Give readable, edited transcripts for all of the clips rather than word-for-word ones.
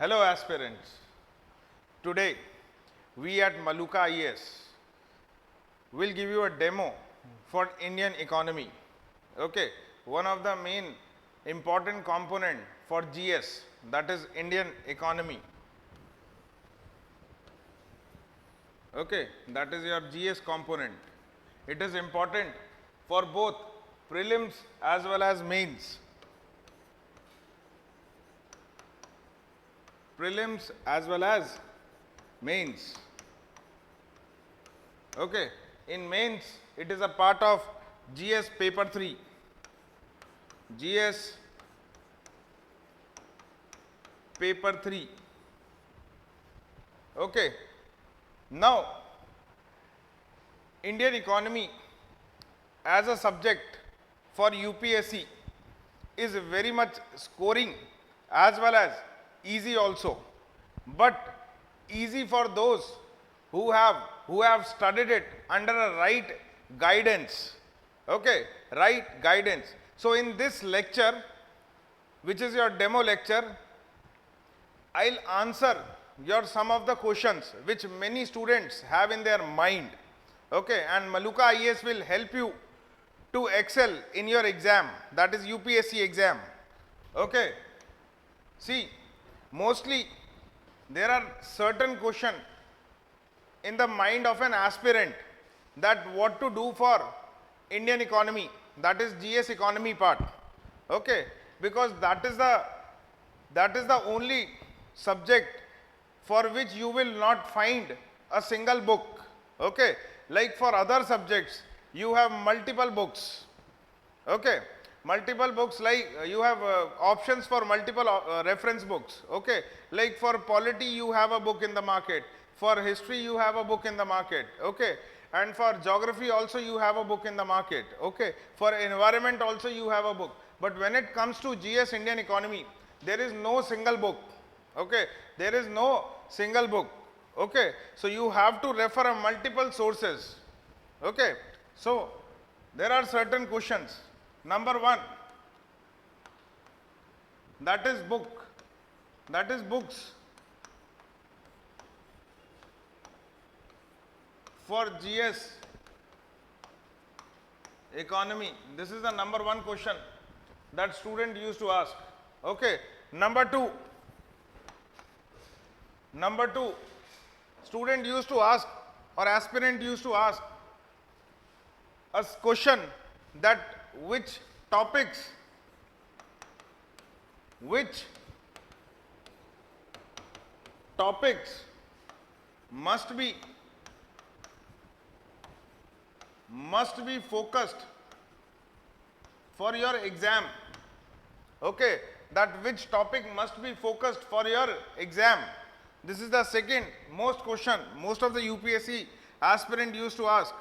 Hello aspirants. Today we at Maluka IAS will give you a demo for Indian economy. Okay, one of the main important component for GS, that is Indian economy. Okay, that is your GS component. It is important for both prelims as well as mains. Prelims as well as mains. Okay, in mains it is a part of GS paper 3. GS paper 3. Okay, now Indian economy as a subject for UPSC is very much scoring as well as easy also, but easy for those who have studied it under a right guidance. Okay, right guidance. So in this lecture, which is your demo lecture, I'll answer your some of the questions which many students have in their mind. Okay, and Maluka IAS will help you to excel in your exam, that is UPSC exam. Okay, see, mostly there are certain questions in the mind of an aspirant that what to do for Indian economy, that is GS economy part. Okay, because that is the only subject for which you will not find a single book. Okay, like for other subjects you have multiple books. Okay, multiple books, like you have options for multiple reference books. Okay, like for polity you have a book in the market, for history you have a book in the market. Okay, and for geography also you have a book in the market. Okay, for environment also you have a book, but when it comes to GS Indian economy, there is no single book. Okay, there is no single book. Okay, so you have to refer a multiple sources. Okay, so there are certain questions. Number one, that is book, that is books for GS economy. This is the number one question that student used to ask. Okay, number two, student used to ask or aspirant used to ask a question that which topics must be focused for your exam. Okay, that which topic must be focused for your exam. This is the second most question most of the UPSC aspirant used to ask.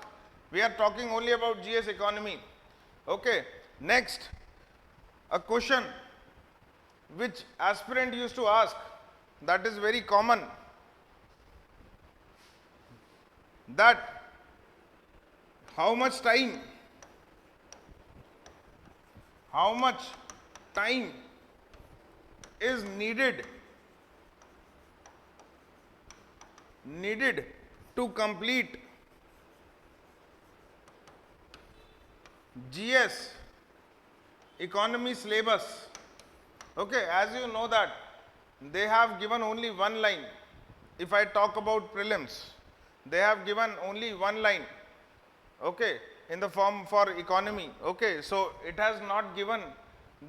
We are talking only about GS economy. Okay, next, a question which aspirant used to ask, that is very common, that how much time is needed to complete GS economy syllabus. Okay, as you know that they have given only one line. If I talk about prelims, they have given only one line. Okay, in the form for economy. Okay, so it has not given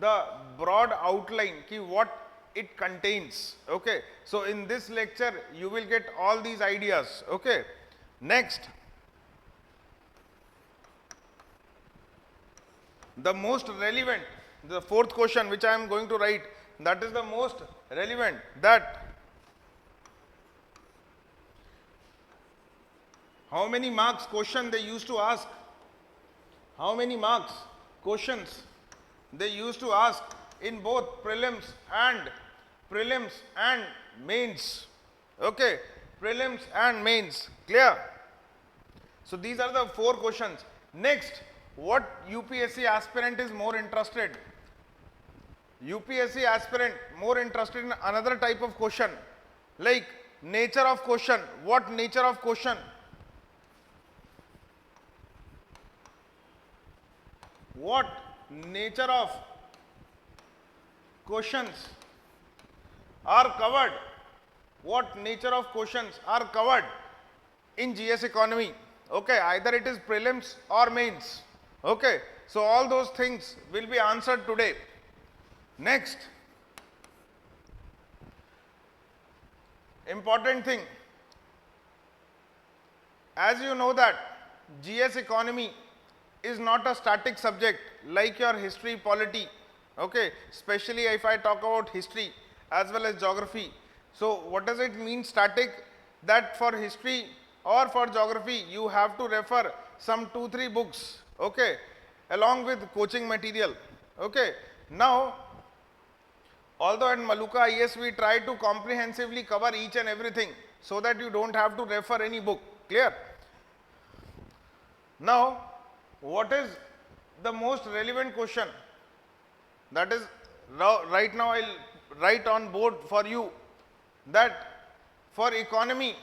the broad outline ki what it contains. Okay, so in this lecture you will get all these ideas. Okay, next, the most relevant, the fourth question which I am going to write, that is the most relevant, that how many marks question they used to ask, how many marks questions they used to ask in both prelims and mains. Okay, prelims and mains, clear? So these are the four questions. Next, what UPSC aspirant is more interested? UPSC aspirant more interested in another type of question, like nature of question. What nature of question? What nature of questions are covered? What nature of questions are covered in GS economy? Okay, either it is prelims or mains. Okay, so all those things will be answered today. Next, important thing, as you know that GS economy is not a static subject like your history, polity. Okay, especially if I talk about history as well as geography. So what does it mean static? That for history or for geography you have to refer some 2-3 books, okay, along with coaching material. Okay, now although at Maluka IAS we try to comprehensively cover each and everything so that you don't have to refer any book. Clear? Now, what is the most relevant question? That is, right now I'll write on board for you that for economy,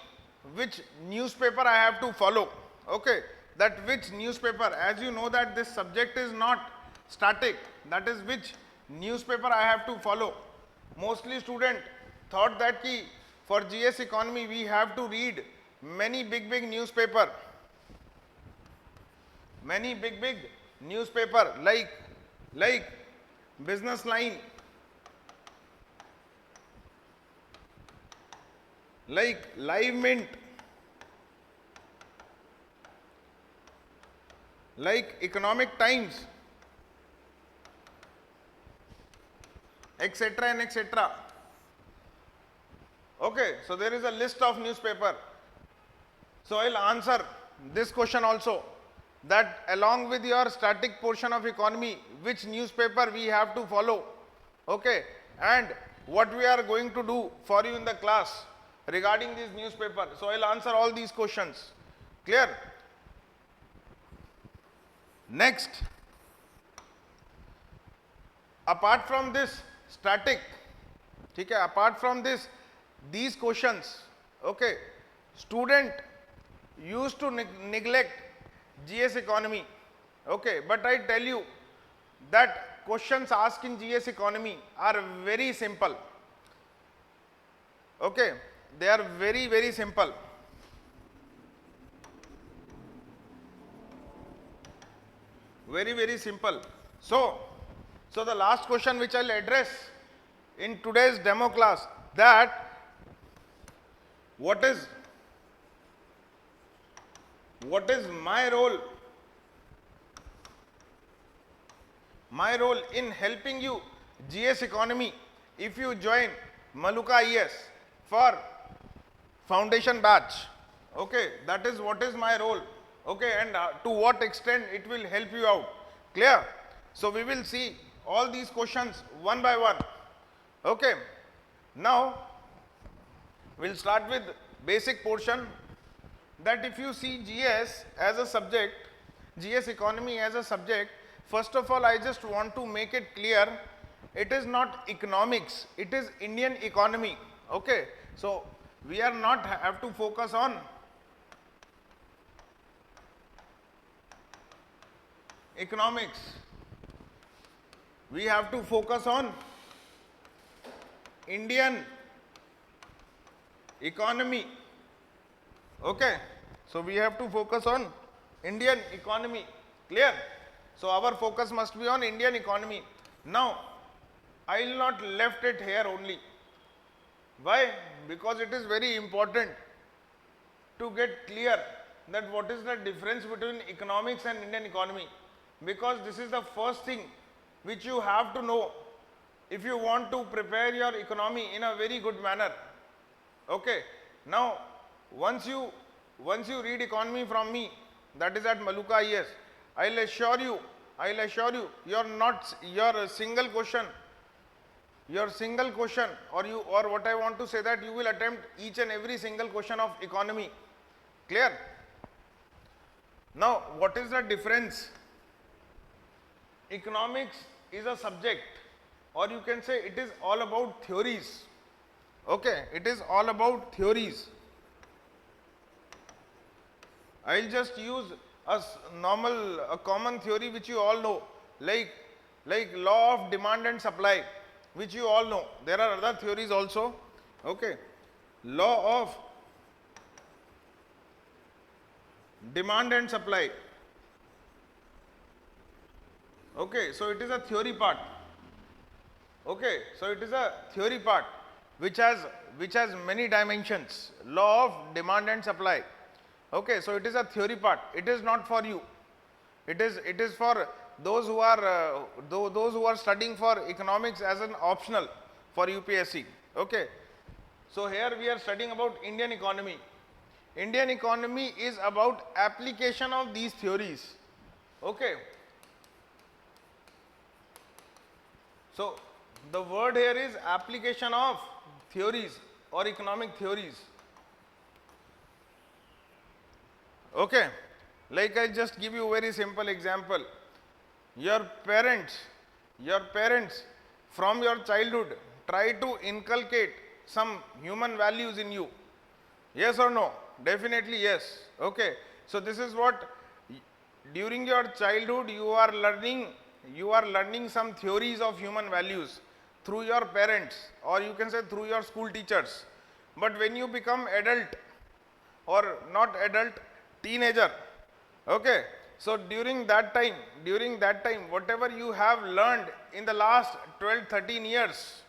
which newspaper I have to follow. Okay, that which newspaper, as you know that this subject is not static, that is which newspaper I have to follow. Mostly student thought that ki for GS economy we have to read many big newspaper, many big newspaper like Business Line, like Live Mint, like Economic Times, etc. and etc. Okay, so there is a list of newspaper. So I'll answer this question also, that along with your static portion of economy, which newspaper we have to follow, okay, and what we are going to do for you in the class regarding this newspaper. So I'll answer all these questions. Clear? Next, apart from this static, ठीक है, apart from this, these questions, okay, student used to neglect GS economy, okay, but I tell you that questions asked in GS economy are very simple, okay, they are very simple. Very simple. So the last question which I'll address in today's demo class, that what is my role in helping you GS economy if you join Maluka IAS for foundation batch. Okay, that is what is my role. Okay, and to what extent it will help you out. Clear? So we will see all these questions one by one. Okay, now we'll start with basic portion, that if you see GS as a subject, GS economy as a subject, first of all I just want to make it clear, it is not economics, it is Indian economy. Okay, so we are not have to focus on economics, we have to focus on Indian economy. Okay, so we have to focus on Indian economy. Clear? So our focus must be on Indian economy. Now I will not left it here only. Why? Because it is very important to get clear that what is the difference between economics and Indian economy, because this is the first thing which you have to know if you want to prepare your economy in a very good manner. Okay, now once you read economy from me, that is at Maluka IAS, I'll assure you your single question or what I want to say, that you will attempt each and every single question of economy. Clear? Now what is the difference? Economics is a subject or you can say it is all about theories. Okay, it is all about theories. I'll just use a common theory which you all know, like law of demand and supply, which you all know. There are other theories also. Okay, law of demand and supply. Okay, so it is a theory part. Okay, so it is a theory part which has many dimensions. Law of demand and supply. Okay, so it is a theory part. It is not for you. It is for those who are those who are studying for economics as an optional for UPSC. Okay, so here we are studying about Indian economy. Indian economy is about application of these theories. Okay, so the word here is application of theories or economic theories. Okay, like I just give you a very simple example. Your parents from your childhood try to inculcate some human values in you. Yes or no? Definitely yes. Okay, so this is what during your childhood you are learning some theories of human values through your parents, or you can say through your school teachers. But when you become adult, or not adult, teenager, okay, so during that time whatever you have learned in the last 12 13 years,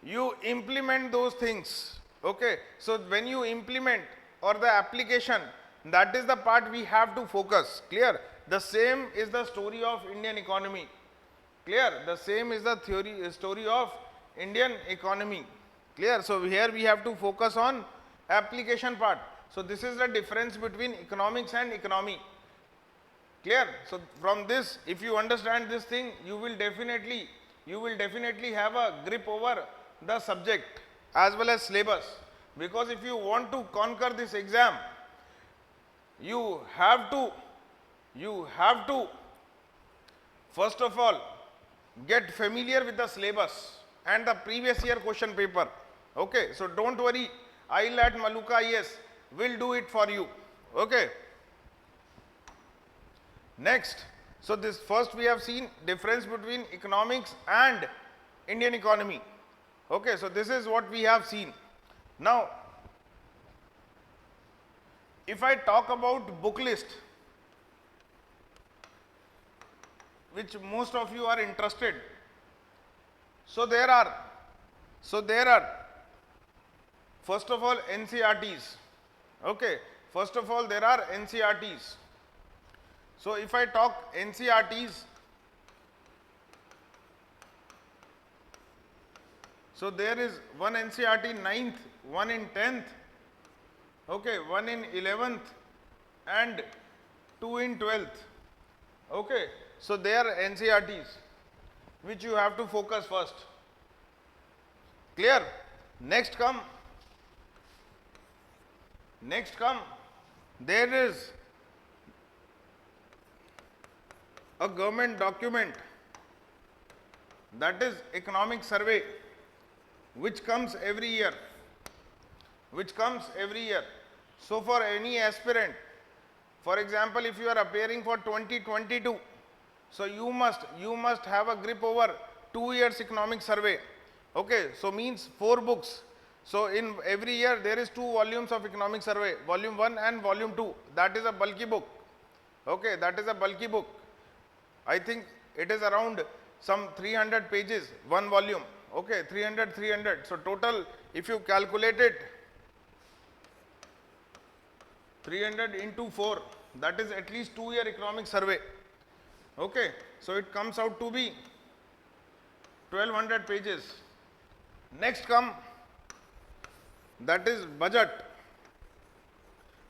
you implement those things. Okay, so when you implement, or the application, that is the part we have to focus. Clear? The same is the story of Indian economy. Clear? The same is the story of Indian economy. Clear? So here we have to focus on application part. So this is the difference between economics and economy. Clear? So from this, if you understand this thing, you will definitely have a grip over the subject as well as syllabus. Because if you want to conquer this exam, you have to first of all get familiar with the syllabus and the previous year question paper. Okay, so don't worry, IEL at Maluka IAS will do it for you. Okay, next, so this first we have seen difference between economics and Indian economy. Okay, so this is what we have seen. Now if I talk about book list, which most of you are interested, so there are first of all NCERTs. Okay, first of all there are NCERTs. So if I talk NCERTs, so there is one NCERT 9th, one in 10th, okay, one in 11th and two in 12th. Okay, so they are NCERTs which you have to focus first. Clear? Next come there is a government document, that is economic survey, which comes every year. So for any aspirant, for example, if you are appearing for 2022, so you must have a grip over 2 years economic survey. Okay, so means 4 books. So in every year there is 2 volumes of economic survey, volume 1 and volume 2. That is a bulky book. Okay, that is a bulky book. I think it is around some 300 pages, one volume. Okay, 300. So total, if you calculate it, 300 into 4, that is at least 2 year economic survey. Okay, so it comes out to be 1200 pages. Next come, that is budget.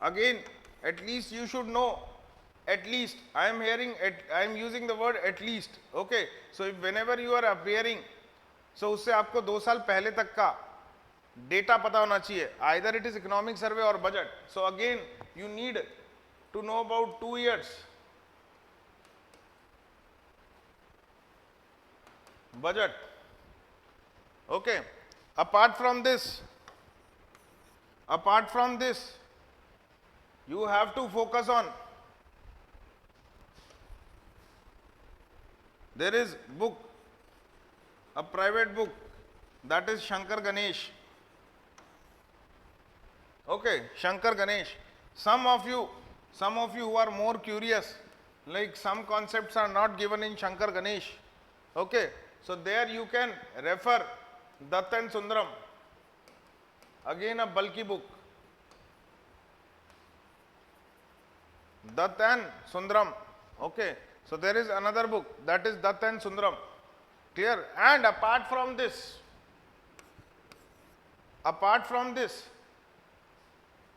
Again, at least you should know, at least, I am using the word at least. Okay, so if whenever you are appearing, so उससे आपको 2 साल पहले तक का data पता होना चाहिए, either it is economic survey or budget. So again you need to know about 2 years budget. Okay. Apart from this, you have to focus on, there is book, a private book, that is Shankar Ganesh. Okay, Shankar Ganesh. Some of you who are more curious, like some concepts are not given in Shankar Ganesh. Okay, so there you can refer Dutt and Sundaram. Again a bulky book. Dutt and Sundaram. Okay, so there is another book, that is Dutt and Sundaram. Clear? And apart from this,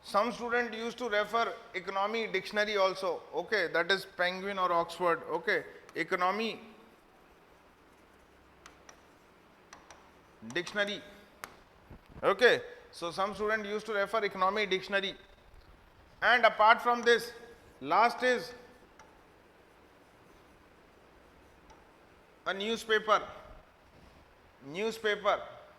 some student used to refer economy dictionary also. Okay, that is Penguin or Oxford. Okay, economy dictionary. Okay, so some student used to refer economy dictionary. And apart from this, last is a newspaper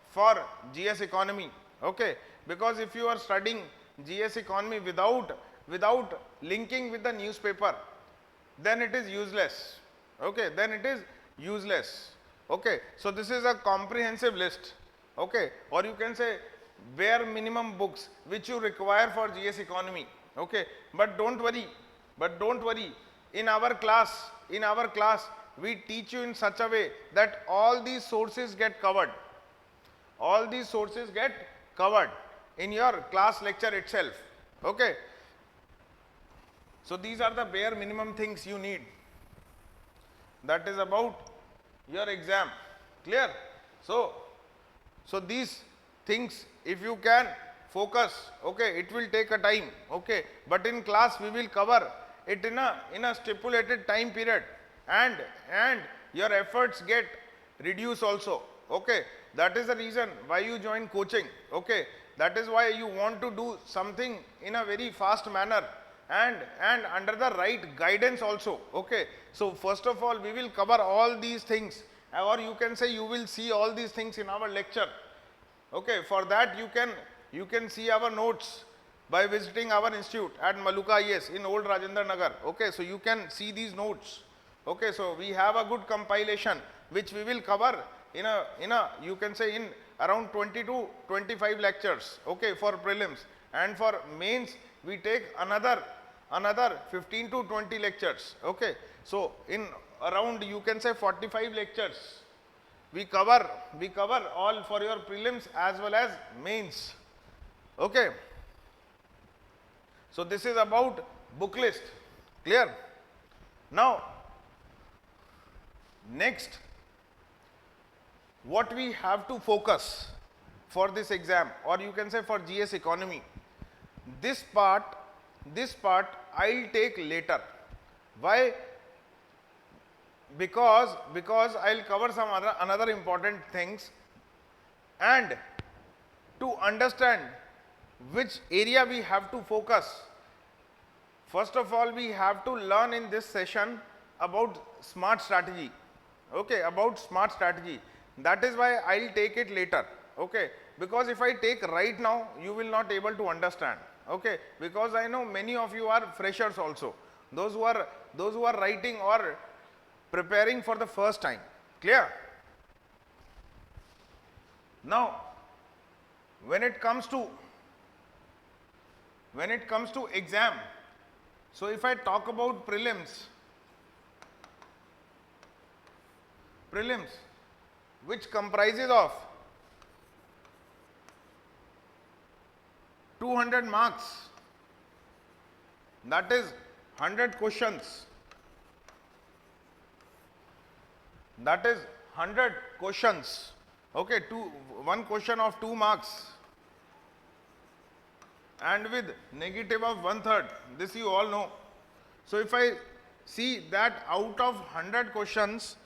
for GS economy. Okay, because if you are studying GS economy without linking with the newspaper, then it is useless. Okay, then it is useless. Okay, so this is a comprehensive list. Okay, or you can say bare minimum books which you require for GS economy. Okay, but don't worry, in our class we teach you in such a way that all these sources get covered. All these sources get covered in your class lecture itself. Okay, so these are the bare minimum things you need. That is about your exam. Clear? So these things, if you can focus, okay, it will take a time. Okay, but in class we will cover it in a stipulated time period, and your efforts get reduced also. Okay, that is the reason why you join coaching. Okay, that is why you want to do something in a very fast manner and under the right guidance also. Okay, so first of all we will cover all these things, or you can say you will see all these things in our lecture. Okay, for that you can see our notes by visiting our institute at Maluka IS in Old Rajendra Nagar. Okay, so you can see these notes. Okay, so we have a good compilation which we will cover in a you can say in around 20 to 25 lectures. Okay, for prelims, and for mains we take another 15 to 20 lectures. Okay, so in around you can say 45 lectures we cover all for your prelims as well as mains. Okay, so this is about book list. Clear? Now next, what we have to focus for this exam, or you can say for GS economy, this part I'll take later. Why? Because I'll cover some another important things, and to understand which area we have to focus, first of all we have to learn in this session about smart strategy. Okay, about smart strategy. That is why I'll take it later. Okay, because if I take right now you will not able to understand. Okay, because I know many of you are freshers also, those who are writing or preparing for the first time. Clear? Now when it comes to exam, so if I talk about prelims, which comprises of 200 marks, that is 100 questions. That is 100 questions. Okay, one question of 2 marks, and with negative of 1/3. This you all know. So if I see that out of 100 questions,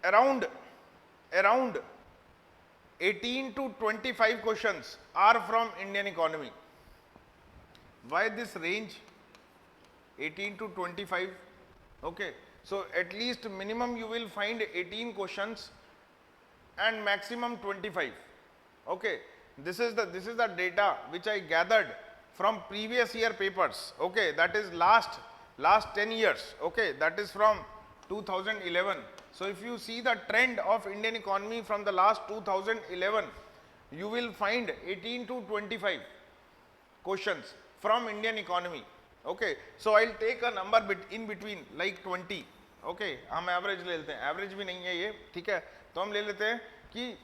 around 18 to 25 questions are from Indian economy. Why this range 18 to 25? Okay, So at least minimum you will find 18 questions and maximum 25. Okay, this is the data which I gathered from previous year papers. Okay, that is last 10 years. Okay, that is from 2011. So if you see the trend of Indian economy from the last 2011, you will find 18 to 25 questions from Indian economy. Okay, so I'll take a number in between like 20. Okay, हम average ले लेते हैं, average भी नहीं है ये, ठीक है, तो हम ले लेते हैं कि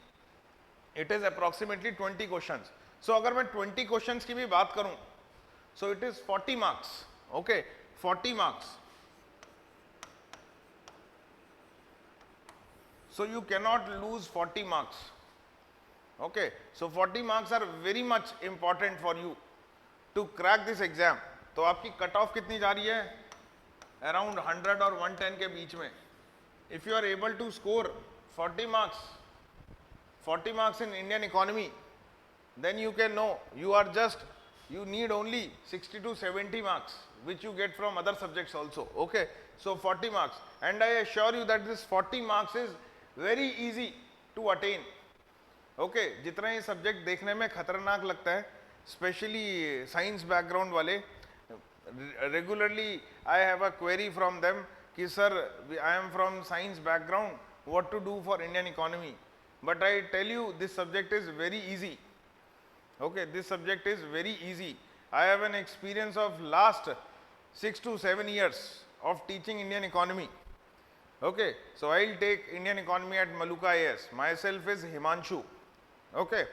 इट इज अप्रोक्सीमेटली 20 क्वेश्चंस. सो अगर मैं 20 क्वेश्चंस की भी बात करूं, so it is 40 marks. Okay, 40 marks. So you cannot lose 40 marks. Okay, so 40 marks are very much important for you to crack this exam. तो आपकी कट ऑफ कितनी जा रही है? अराउंड 100 और 110 के बीच में. If you are able to score 40 marks in Indian economy, then you can know you need only 60 to 70 marks which you get from other subjects also. Okay, so 40 marks, and I assure you that this 40 marks is very easy to attain. Okay, जितना ये subject देखने में खतरनाक लगता है, especially science background वाले, regularly I have a query from them कि sir I am from science background, what to do for Indian economy. But I tell you this subject is very easy. Okay, this subject is very easy. I have an experience of last 6 to 7 years of teaching Indian economy. Okay, so I'll take Indian economy at Maluka IAS. Myself is Himanshu. Okay,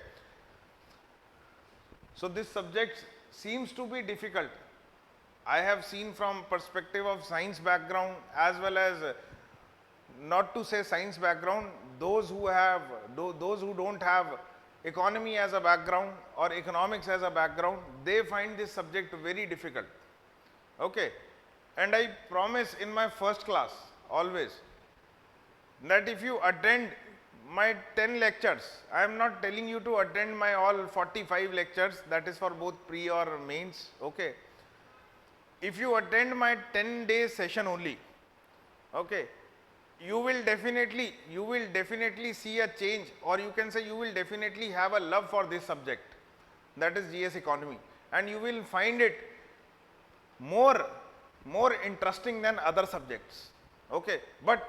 so this subject seems to be difficult. I have seen from perspective of science background as well as not to say science background, those who don't have economy as a background or economics as a background, they find this subject very difficult. Okay, and I promise in my first class always that if you attend my 10 lectures, I am not telling you to attend my all 45 lectures, that is for both pre or mains. Okay, if you attend my 10-day session only, okay, you will definitely see a change, or you can say you will definitely have a love for this subject, that is GS economy, and you will find it more interesting than other subjects. Okay, but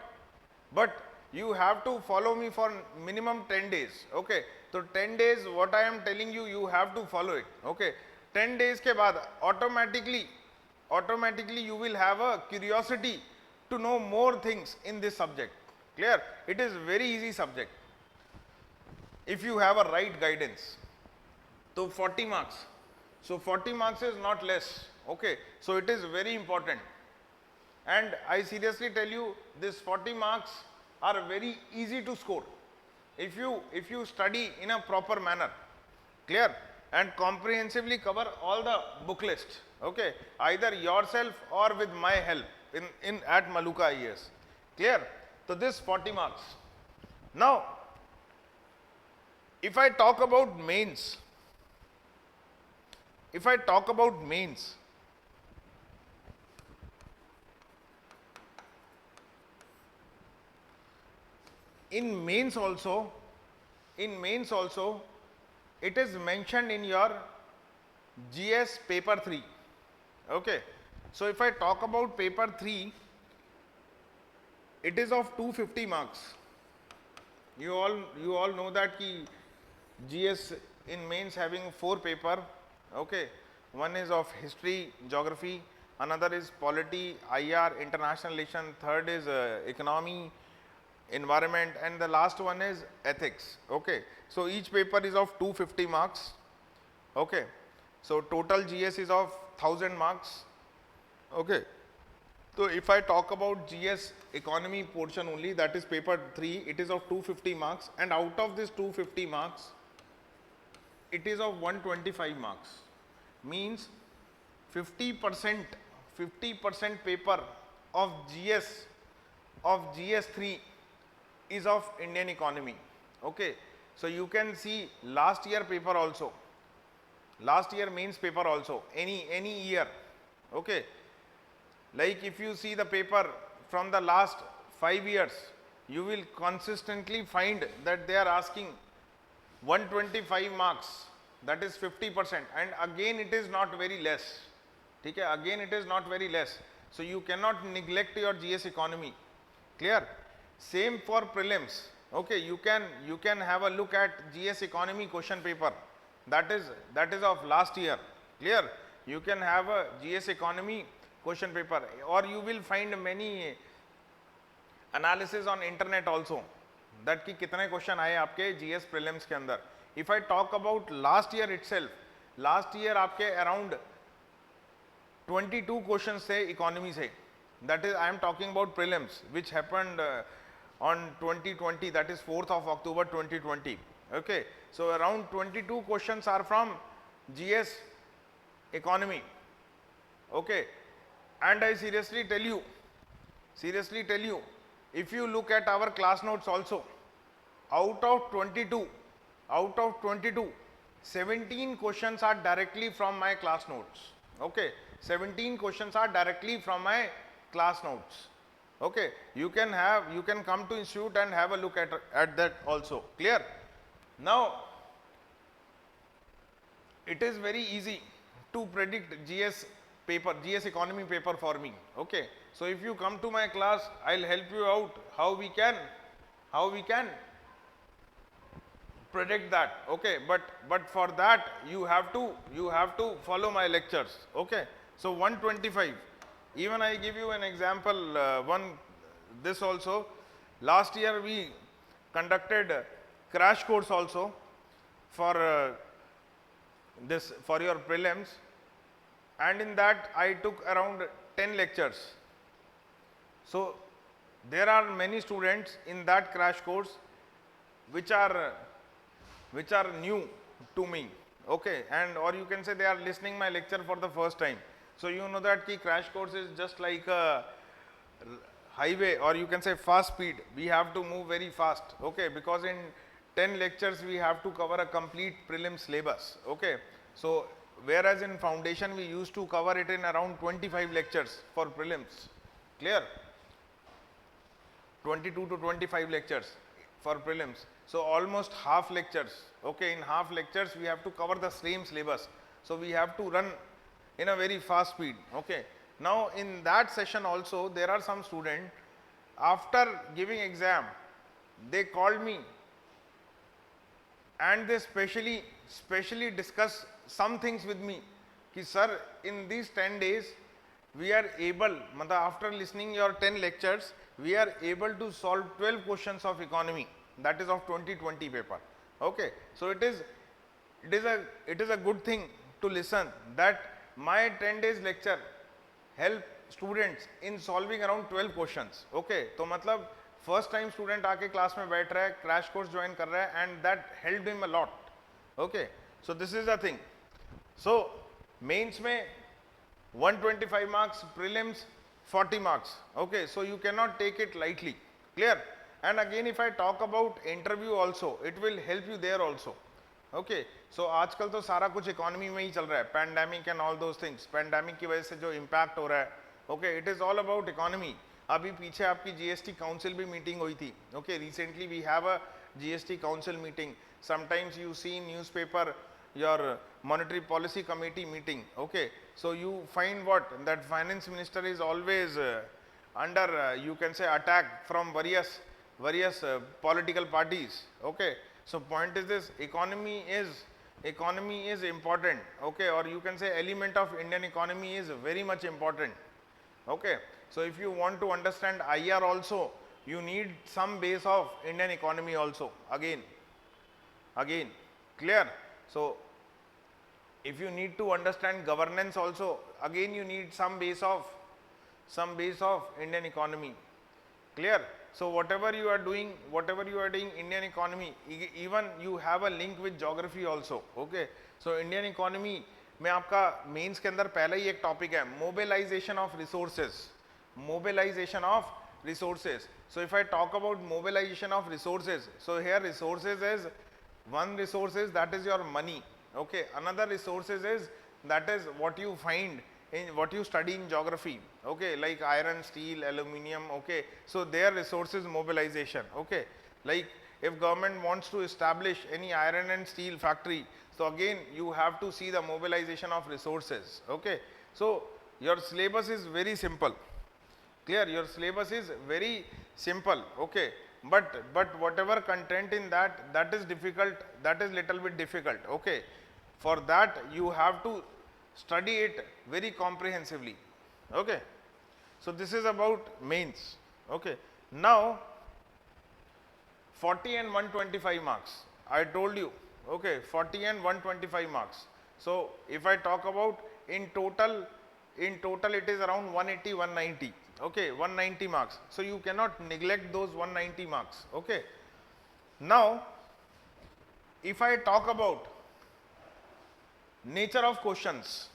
you have to follow me for minimum 10 days. Okay, so 10 days what I am telling you, you have to follow it. Okay, 10 days के बाद automatically you will have a curiosity to know more things in this subject. Clear? It is very easy subject if you have a right guidance. So 40 marks. So 40 marks is not less. Okay, so it is very important. And I seriously tell you, this 40 marks are very easy to score if you study in a proper manner. Clear? And comprehensively cover all the book list. Okay, either yourself or with my help in at Maluka IAS. Clear? So this 40 marks. Now, if I talk about mains, in mains also, it is mentioned in your GS paper 3. Okay, so if I talk about paper 3, it is of 250 marks. You all know that ki GS in mains having 4 paper. Okay, one is of history, geography, another is polity, IR, international relation, third is economy, environment, and the last one is ethics. Okay, so each paper is of 250 marks. Okay, so total GS is of 1000 marks. Okay, so if I talk about GS economy portion only, that is paper 3, it is of 250 marks, and out of this 250 marks, it is of 125 marks. Means 50% paper of GS3 is of Indian economy. Okay, so you can see last year paper also, last year mains paper also, any year. Okay, like if you see the paper from the last 5 years, you will consistently find that they are asking 125 marks, that is 50%, and again it is not very less. ठीक है, again it is not very less. So you cannot neglect your GS economy. Clear? Same for prelims. Okay, you can have a look at GS economy question paper. That is of last year. Clear? You can have a GS economy question paper, or you will find many analysis on internet also, that कि कितने question आए आपके GS prelims के अंदर. If I talk about last year itself, last year आपके around 22 questions थे economy से. That is, I am talking about prelims, which happened on 2020, that is 4th of October 2020. Okay, so around 22 questions are from GS economy. Okay, and I seriously tell you, if you look at our class notes also, out of 22, 17 questions are directly from my class notes. Okay, 17 questions are directly from my class notes. Okay, you can come to institute and have a look at that also. Clear? Now it is very easy to predict GS paper, GS economy paper for me. Okay, so if you come to my class, I'll help you out how we can predict that. Okay, but for that you have to follow my lectures. Okay, so 125, even I give you an example, this also, last year we conducted crash course also for this, for your prelims, and in that I took around 10 lectures. So there are many students in that crash course which are new to me. Okay, and or you can say they are listening my lecture for the first time. So you know that ki crash course is just like a highway, or you can say fast speed. We have to move very fast. Okay, because in 10 lectures we have to cover a complete prelim syllabus. Okay, so whereas in foundation we used to cover it in around 25 lectures for prelims. Clear? 22 to 25 lectures for prelims. So almost half lectures. Okay, in half lectures we have to cover the same syllabus. So we have to run in a very fast speed. Okay, now in that session also there are some students, after giving exam they called me and they specially discuss some things with me कि sir, in these 10 days we are able, मतलब after listening your 10 lectures we are able to solve 12 questions of economy, that is of 2020 paper. Okay, so it is a good thing to listen that my 10 days lecture help students in solving around 12 questions. Okay, तो मतलब first time student आके class में बैठ रहा है, crash course join कर रहा है, and that helped him a lot. Okay, so this is the thing. So mains में 125 marks, prelims 40 marks. Okay, so you cannot take it lightly. Clear? And again if I talk about interview also, it will help you there also. Okay, so आजकल तो सारा कुछ economy में ही चल रहा है, pandemic and all those things, pandemic की वजह से जो इम्पैक्ट हो रहा है. Okay, it is all about economy. अभी पीछे आपकी जीएसटी काउंसिल भी मीटिंग हुई थी. Okay, recently we have a GST council meeting. Sometimes you see in newspaper your monetary policy committee meeting. Okay, so you find what, that finance minister is always under you can say attack from various political parties. Okay, so point is this, economy is important. Okay, or you can say element of Indian economy is very much important. Okay, so if you want to understand IR also, you need some base of Indian economy also, again. Clear? So if you need to understand governance also, again you need some base of Indian economy. Clear? So whatever you are doing Indian economy, even you have a link with geography also. Okay, so Indian economy में आपका mains के अंदर पहला ही एक topic है, mobilization of resources. So if I talk about mobilization of resources, so here resources is one resource is that is your money. Okay, another resources is that is what you find in what you study in geography, okay, like iron, steel, aluminum, okay, so their resources mobilization, okay, like if government wants to establish any iron and steel factory, so again you have to see the mobilization of resources, okay. So your syllabus is very simple, clear, your syllabus is very simple, okay, but whatever content in that, that is difficult, that is little bit difficult, okay. For that you have to study it very comprehensively, okay. So this is about mains, okay. Now 40 and 125 marks, I told you, okay, 40 and 125 marks. So if I talk about in total it is around 180, 190, okay, 190 marks. So you cannot neglect those 190 marks, okay. Now if I talk about nature of questions,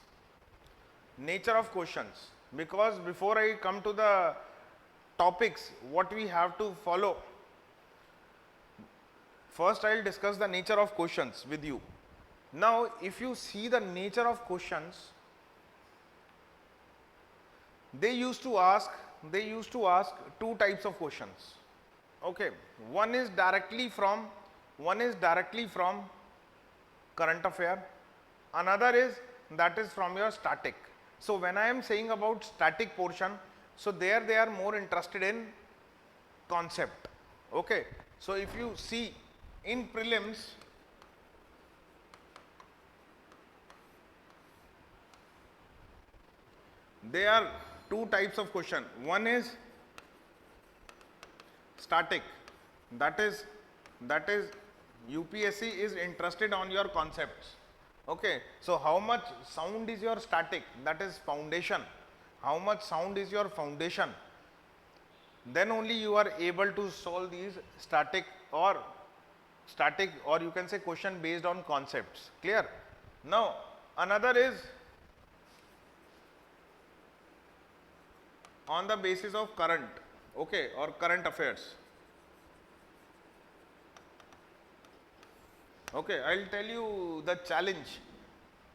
because before I come to the topics what we have to follow, first I will discuss the nature of questions with you. Now if you see the nature of questions, they used to ask two types of questions, okay. One is directly from current affair, another is that is from your static. So when I am saying about static portion, so there they are more interested in concept, okay. So if you see in prelims, there are two types of question. One is static, that is UPSC is interested on your concepts, okay. So how much sound is your static, that is foundation, how much sound is your foundation, then only you are able to solve these static or you can say question based on concepts, clear. Now another is on the basis of current, okay, or current affairs, okay. I will tell you the challenge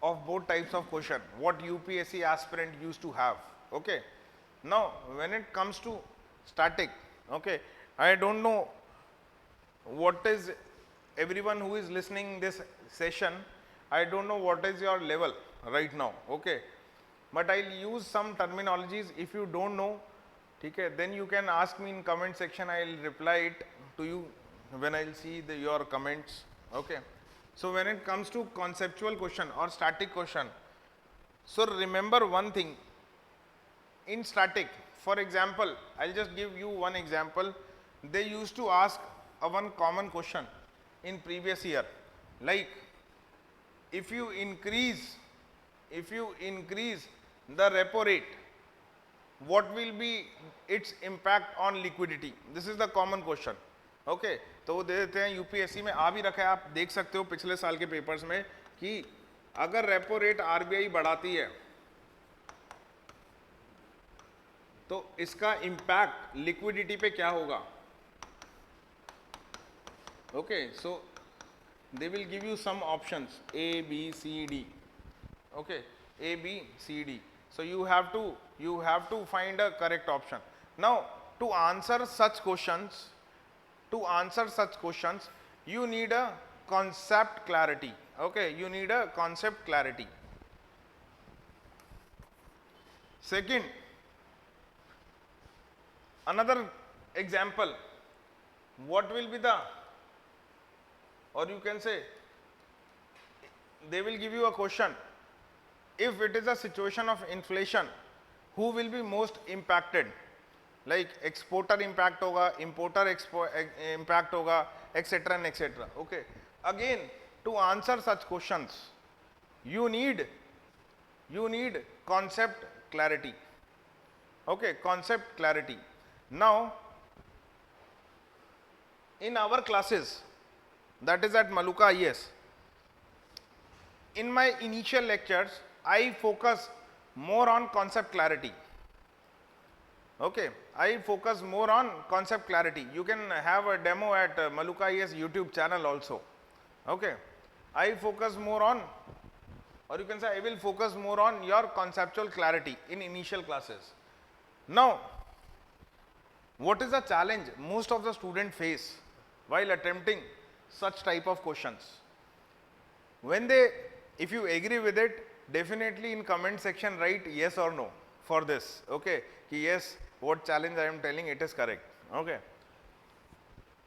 of both types of question what UPSC aspirant used to have, okay. Now when it comes to static, okay, I don't know what is everyone who is listening this session, I don't know what is your level right now, okay, but I'll use some terminologies. If you don't know, okay, then you can ask me in comment section, I'll reply it to you when I'll see your comments, okay. So when it comes to conceptual question or static question, so remember one thing in static, for example, I'll just give you one example. They used to ask a one common question in previous year, like if you increase the repo rate, what will be its impact on liquidity? This is the common question, okay. तो वो दे देते हैं, UPSC में आ भी रखा है, आप देख सकते हो पिछले साल के पेपर्स में कि अगर रेपो रेट आरबीआई बढ़ाती है तो इसका इम्पैक्ट लिक्विडिटी पे क्या होगा, okay. So they will give you some options A, B, C, D, okay, A, B, C, D. So you have to find a correct option. Now to answer such questions, you need a concept clarity, okay, you need a concept clarity. Second, another example, what will be the, or you can say they will give you a question, if it is a situation of inflation, who will be most impacted, like exporter impact hoga, importer impact hoga, etc and etc, okay. Again to answer such questions you need concept clarity, okay, concept clarity. Now in our classes, that is at Maluka IAS, in my initial lectures I focus more on concept clarity, okay, I focus more on concept clarity. You can have a demo at Maluka IAS YouTube channel also, okay. I focus more on or you can say I will focus more on your conceptual clarity in initial classes. Now, what is the challenge most of the students face while attempting such type of questions? When they, if you agree with it, definitely in comment section write yes or no for this. Okay, कि yes, what challenge I am telling, it is correct. Okay.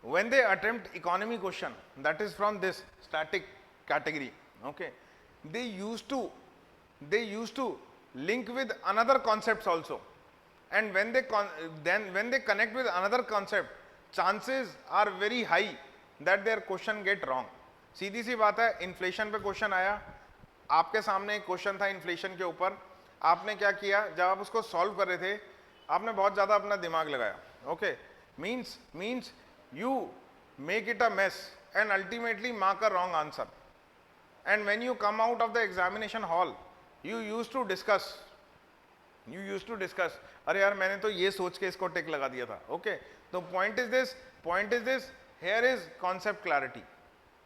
When they attempt economy question, that is from this static category. Okay, they used to link with another concepts also, and when they when they connect with another concept, chances are very high that their question get wrong. सीधी सी बात है, inflation पे question आया, आपके सामने एक question था inflation के ऊपर, आपने क्या किया, जब आप उसको सॉल्व कर रहे थे आपने बहुत ज़्यादा अपना दिमाग लगाया. Okay, means you make it a mess and ultimately mark a wrong answer, and when you come out of the examination hall you used to discuss अरे यार मैंने तो ये सोच के इसको टिक लगा दिया था. ओके, तो point is this, here is concept clarity,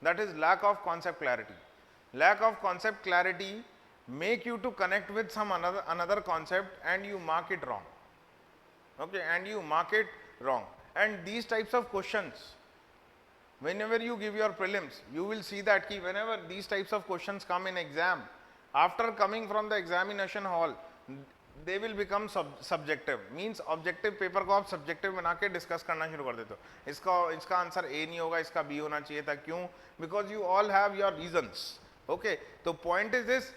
that is lack of concept clarity make you to connect with some another concept and you mark it wrong. Okay, and these types of questions, whenever you give your prelims, you will see that whenever these types of questions come in exam, after coming from the examination hall, they will become subjective. Means objective paper को आप subjective बना के discuss करना शुरू कर देते हो. इसका आंसर A नहीं होगा, इसका B होना चाहिए था. क्यों? Because you all have your reasons. Okay, तो point is this,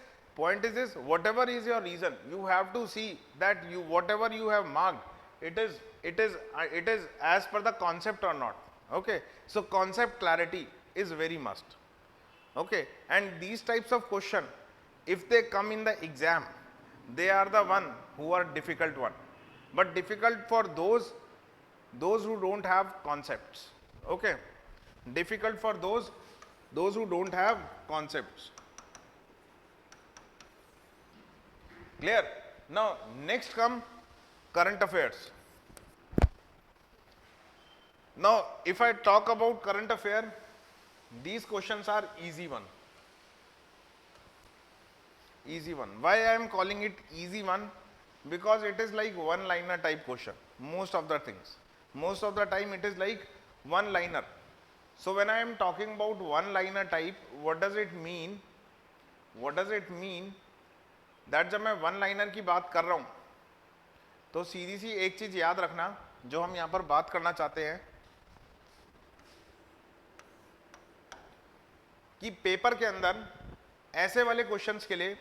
whatever is your reason, you have to see that whatever you have marked, it is as per the concept or not. Okay, so concept clarity is very must. Okay, and these types of question, if they come in the exam, they are the one who are difficult one, but difficult for those who don't have concepts. Okay, difficult for those who don't have concepts. Clear? Now next come current affairs. Now if I talk about current affair, these questions are easy one. Why I am calling it easy one? Because it is like one liner type question. Most of the time it is like one liner. So when I am talking about one liner type, what does it mean? That जब मैं one liner की बात कर रहा हूं, तो सीधी सी एक चीज याद रखना जो हम यहां पर बात करना चाहते हैं कि पेपर के अंदर ऐसे वाले क्वेश्चंस के लिए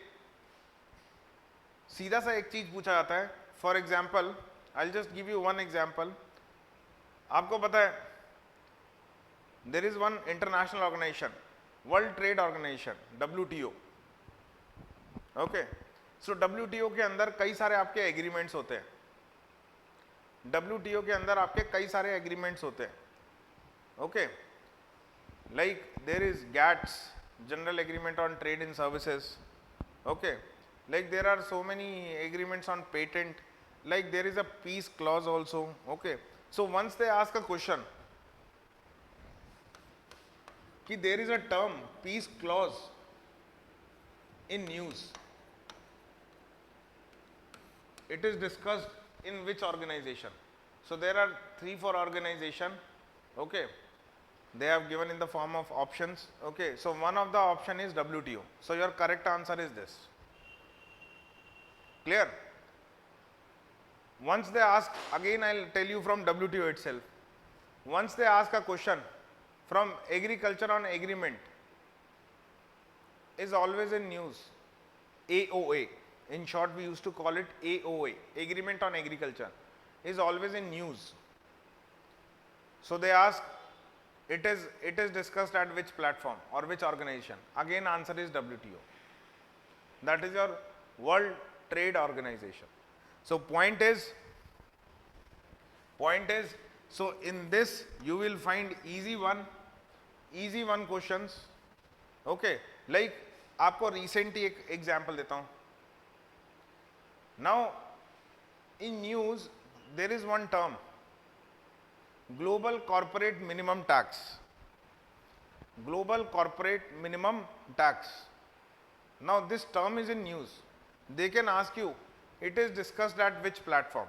सीधा सा एक चीज पूछा जाता है. For example, I will just give you one example. आपको पता है there is one international organisation, world trade organisation, WTO. Okay, so WTO के अंदर कई सारे आपके एग्रीमेंट्स होते हैं. WTO के अंदर आपके कई सारे एग्रीमेंट्स होते हैं. Okay, like there is GATS, General Agreement on Trade in Services. Okay, like there are so many agreements on patent, like there is a peace clause also. Okay, so once they ask a question कि there is a term peace clause in news, it is discussed in which organization? So there are 3-4 organization. Okay, they have given in the form of options. Okay, so one of the option is WTO. So your correct answer is this. Clear? Once they ask, again I'll tell you from WTO itself, once they ask a question from agriculture on agreement, is always in news. AOA, in short we used to call it AOA, agreement on agriculture, is always in news. So they ask, it is discussed at which platform or which organization? Again answer is WTO. That is your World Trade Organization. So point is, so in this you will find easy one questions. Okay, like आपको recent ही एक example देता हूँ. Now in news there is one term, global corporate minimum tax. Now this term is in news. They can ask you, it is discussed at which platform?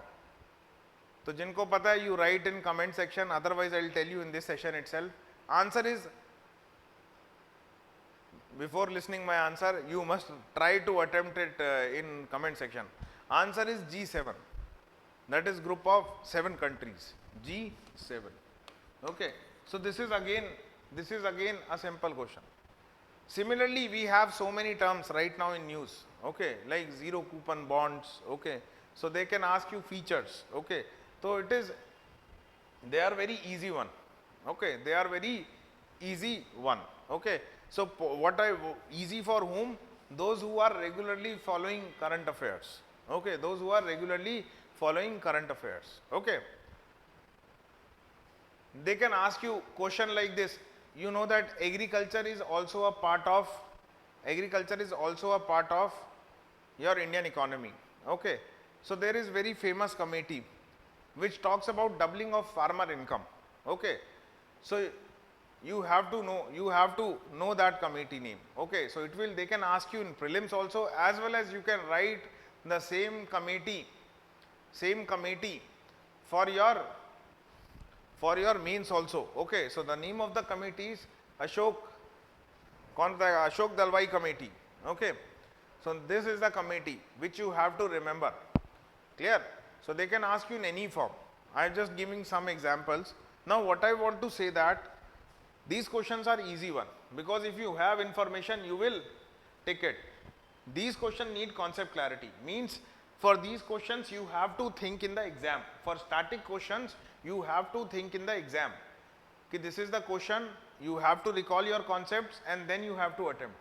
तो जिनको पता है, you write in comment section, otherwise I will tell you in this session itself. Answer is, before listening my answer, you must try to attempt it in comment section. Answer is G7. That is group of 7 countries. G7. Okay. So this is again a simple question. Similarly, we have so many terms right now in news. Okay, like zero coupon bonds. Okay, so they can ask you features. Okay, so they are very easy one. Okay, they are very easy one. Okay, so easy for whom? Those who are regularly following current affairs. Okay, those who are regularly following current affairs. Okay, they can ask you question like this. You know that agriculture is also a part of your Indian economy. Okay, so there is very famous committee which talks about doubling of farmer income. Okay, so you have to know that committee name. Okay, so they can ask you in prelims also, as well as you can write the same committee for your mains also. Okay, so the name of the committee is Ashok Dalwai committee. Okay, so this is the committee which you have to remember. Clear? So they can ask you in any form. I am just giving some examples. Now what I want to say that these questions are easy one, because if you have information you will take it. These questions need concept clarity, means for these questions you have to think in the exam. For static questions you have to think in the exam. Okay, this is the question, you have to recall your concepts and then you have to attempt.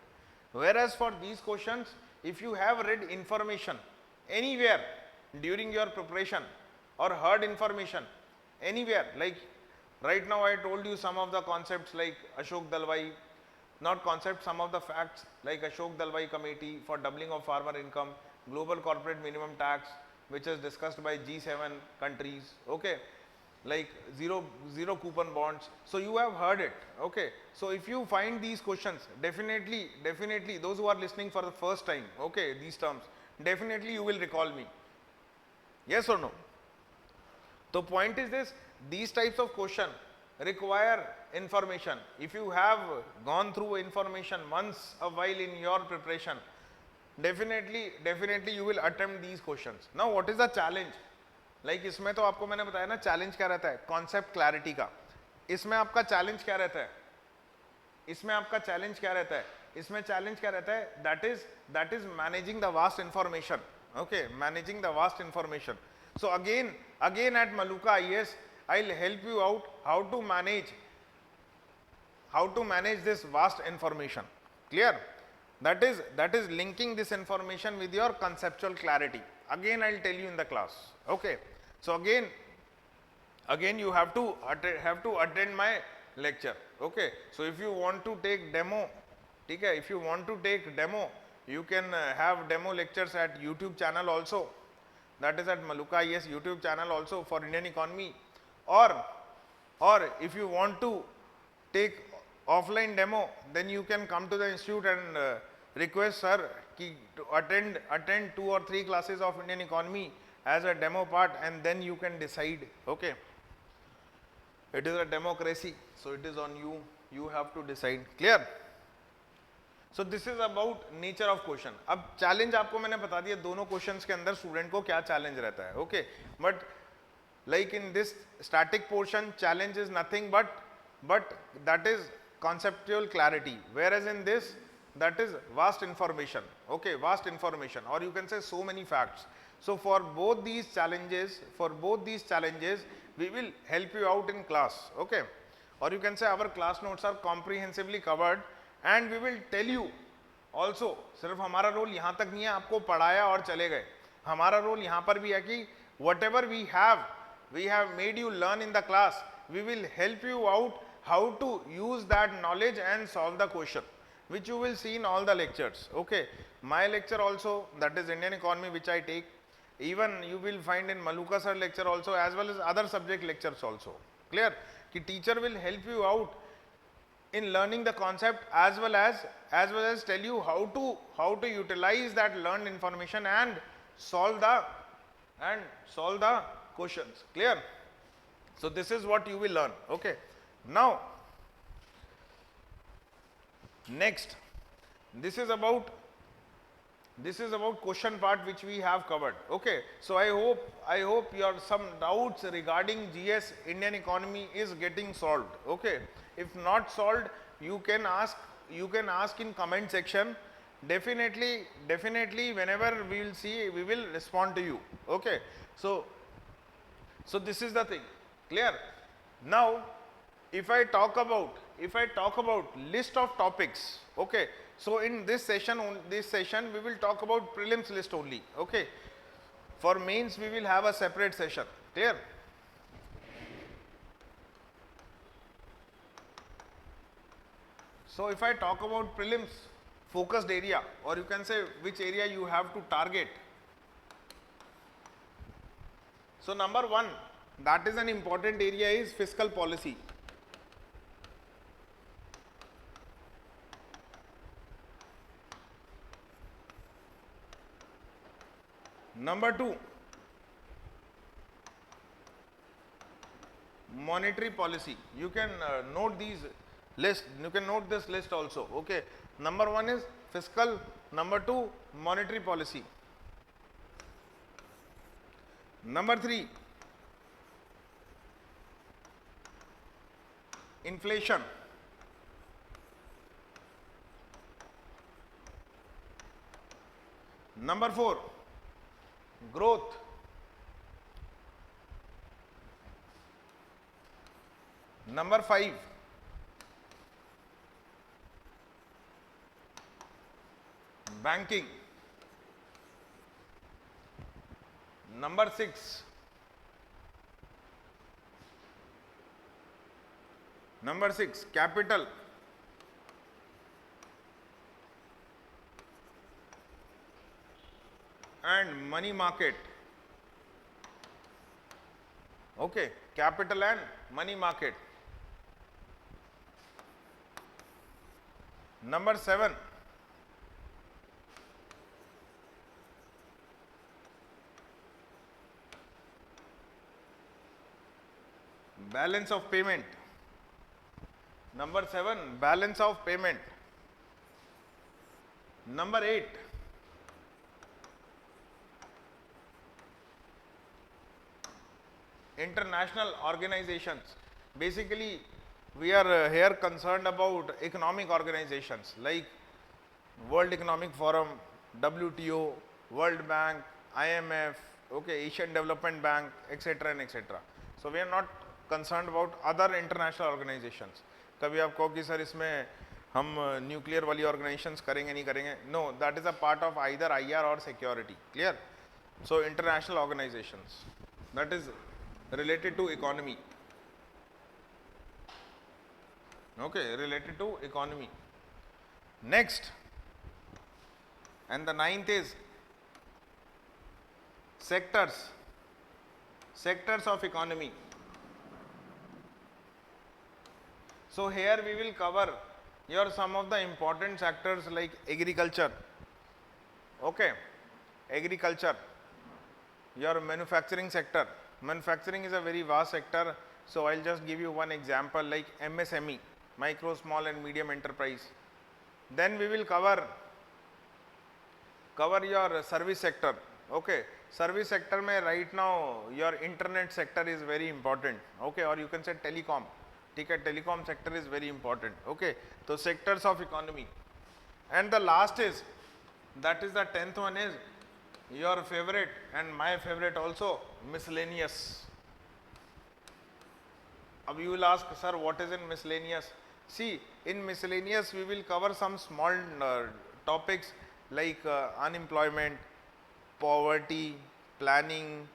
Whereas for these questions, if you have read information anywhere during your preparation or heard information anywhere, like right now I told you some of the concepts like Ashok Dalwai, not concepts, some of the facts like Ashok Dalwai committee for doubling of farmer income, global corporate minimum tax, which is discussed by G7 countries. Okay, like zero coupon bonds. So you have heard it. Okay, so if you find these questions, definitely those who are listening for the first time, okay, these terms, definitely you will recall me. Yes or no? The point is this, these types of question require information. If you have gone through information once a while in your preparation, definitely you will attempt these questions. Now what is the challenge? Like इसमें तो आपको मैंने बताया ना challenge क्या रहता है, concept clarity का. इसमें आपका चैलेंज क्या रहता है? इसमें चैलेंज क्या रहता है? That is managing the vast information. Okay, managing the vast information. So again at Maluka IAS, I'll help you out how to manage this vast information. Clear? That is linking this information with your conceptual clarity. Again I'll tell you in the class. Okay, so again you have to attend my lecture. Okay, so if you want to take demo, okay, you can have demo lectures at YouTube channel also, that is at Maluka IAS YouTube channel also for Indian economy, or if you want to take offline demo, then you can come to the institute and request sir to attend 2 or 3 classes of Indian economy as a demo part, and then you can decide. Okay, it is a democracy, so it is on you have to decide. Clear? So this is about nature of question. अब challenge आपको मैंने बता दिया दोनों questions के अंदर student को क्या challenge रहता है. Okay, but like in this static portion, challenge is nothing but that is conceptual clarity, whereas in this, that is vast information. Okay, vast information, or you can say so many facts. So for both these challenges we will help you out in class. Okay, or you can say our class notes are comprehensively covered and we will tell you also. सिर्फ हमारा role यहाँ तक नहीं है आपको पढ़ाया और चले गए, हमारा रोल यहाँ पर भी है कि whatever we have made you learn in the class, we will help you out how to use that knowledge and solve the question, which you will see in all the lectures. Okay, my lecture also, that is Indian economy, which I take, even you will find in Maluka sir lecture also, as well as other subject lectures also. Clear? कि teacher will help you out in learning the concept as well as tell you how to utilize that learned information and solve the questions. Clear? So this is what you will learn. Okay. Now next, this is about question part which we have covered. Okay. So I hope your some doubts regarding GS Indian economy is getting solved. Okay. If not solved, you can ask in comment section. Definitely whenever we will see, we will respond to you. Okay. So this is the thing. Clear? Now if I talk about list of topics, okay, so in this session we will talk about prelims list only. Okay. For mains we will have a separate session. Clear? So if I talk about prelims focused area, or you can say which area you have to target. So number one, that is an important area, is fiscal policy. Number two, monetary policy. You can note these list. You can note this list also. Okay. Number one is fiscal. Number two, monetary policy. Number three, inflation. Number four, growth. Number five, banking. Number six, capital. And money market. Okay, capital and money market. Number seven, balance of payment. Number seven, balance of payment. Number eight, international organizations. Basically, we are here concerned about economic organizations like World Economic Forum, WTO, World Bank, IMF, okay, Asian Development Bank, etc. and etc. So we are not concerned about other international organizations. कभी आप कहो कि sir इसमें हम nuclear वाली organisations करेंगे नहीं करेंगे, no, that is a part of either IR और security. Clear? So international organisations, that is related to economy. Okay, related to economy. Next, and the ninth is sectors of economy. So here we will cover your some of the important sectors like agriculture. Okay, agriculture, your manufacturing sector. Manufacturing is a very vast sector, so I'll just give you one example like MSME, micro, small and medium enterprise. Then we will cover your service sector. Okay, service sector mein right now your internet sector is very important. Okay, or you can say telecom. Okay, telecom sector is very important. Okay, so sectors of economy. And the last is, that is the 10th one, is your favorite and my favorite also, miscellaneous. Now you will ask, sir, what is in miscellaneous? See, in miscellaneous we will cover some small topics like unemployment, poverty, planning,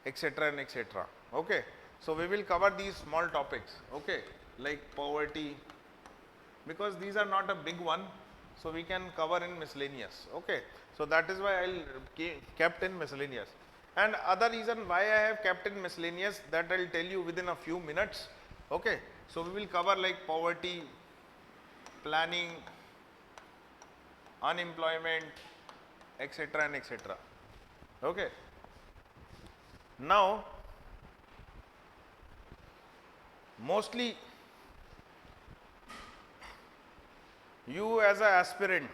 etc. and etc. Okay, so we will cover these small topics. Okay, like poverty, because these are not a big one, so we can cover in miscellaneous. Okay, so that is why I'll kept in miscellaneous. And other reason why I have kept in miscellaneous, that I'll tell you within a few minutes. Okay, so we will cover like poverty, planning, unemployment, etc. and etc. Okay. Now, mostly you as an aspirant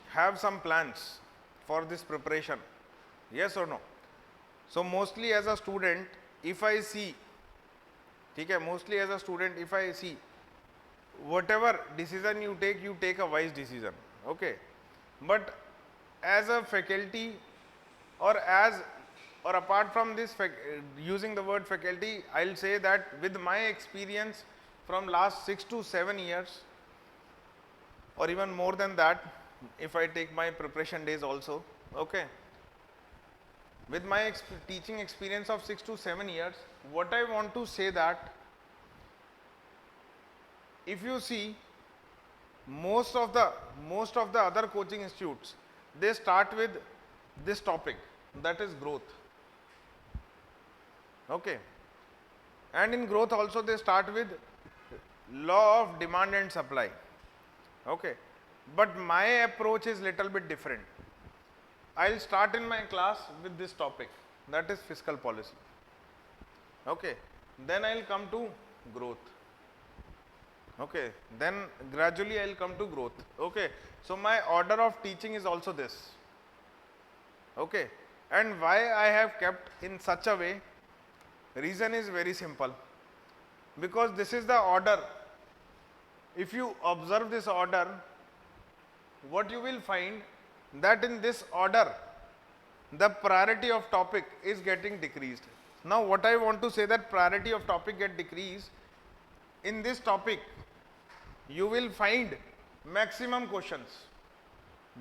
have some plans for this preparation, yes or no? So mostly as a student, if I see, okay, mostly as a student, if I see, whatever decision you take a wise decision, okay. But as a faculty, or as, or apart from this using the word faculty, I'll say that with my experience from last 6 to 7 years, or even more than that, if I take my preparation days also, okay, with my teaching experience of 6 to 7 years, what I want to say that, if you see, most of the other coaching institutes, they start with this topic, that is growth, okay. And in growth also they start with law of demand and supply, okay. But my approach is little bit different. I'll start in my class with this topic, that is fiscal policy, okay. Then I'll come to growth, okay. Then gradually I'll come to growth, okay. So my order of teaching is also this, okay. And why I have kept in such a way, reason is very simple, because this is the order. If you observe this order, what you will find that in this order, the priority of topic is getting decreased. Now what I want to say, that priority of topic get decreased, in this topic you will find maximum questions,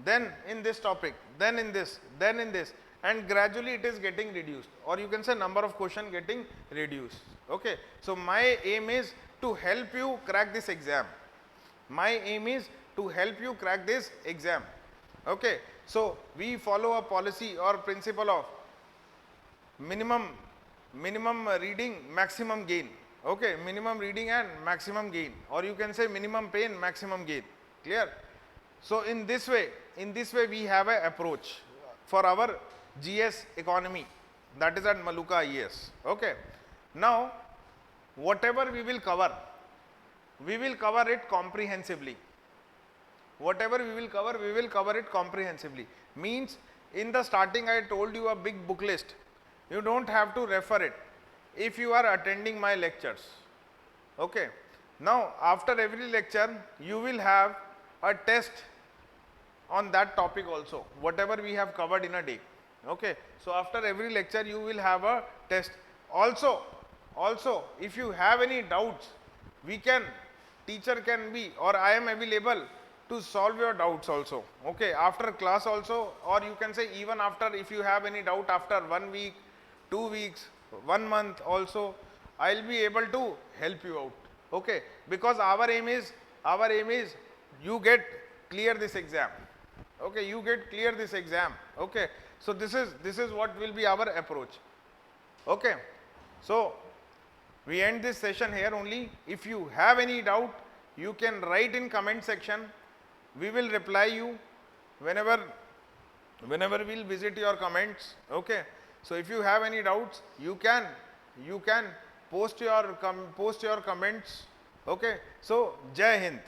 then in this topic, then in this, then in this, and gradually it is getting reduced, or you can say number of question getting reduced, okay. So my aim is to help you crack this exam. My aim is to help you crack this exam, okay. So we follow a policy or principle of minimum reading, maximum gain, okay. Minimum reading and maximum gain, or you can say minimum pain, maximum gain, clear. So in this way we have an approach for our GS economy, that is at Maluka IAS, okay. Now whatever we will cover it comprehensively. Whatever we will cover it comprehensively. Means in the starting I told you a big book list, you don't have to refer it if you are attending my lectures, okay. Now after every lecture you will have a test on that topic also, whatever we have covered in a day, okay. So after every lecture you will have a test. Also if you have any doubts, teacher can be, or I am available to solve your doubts also, okay, after class also, or you can say even after, if you have any doubt after 1 week, 2 weeks, 1 month also, I'll be able to help you out, okay. Because our aim is you get clear this exam, okay, you get clear this exam, okay. So this is what will be our approach, okay. So we end this session here only. If you have any doubt, you can write in comment section, we will reply you whenever we'll visit your comments, okay. So if you have any doubts, you can post your comments, okay. So Jai Hind.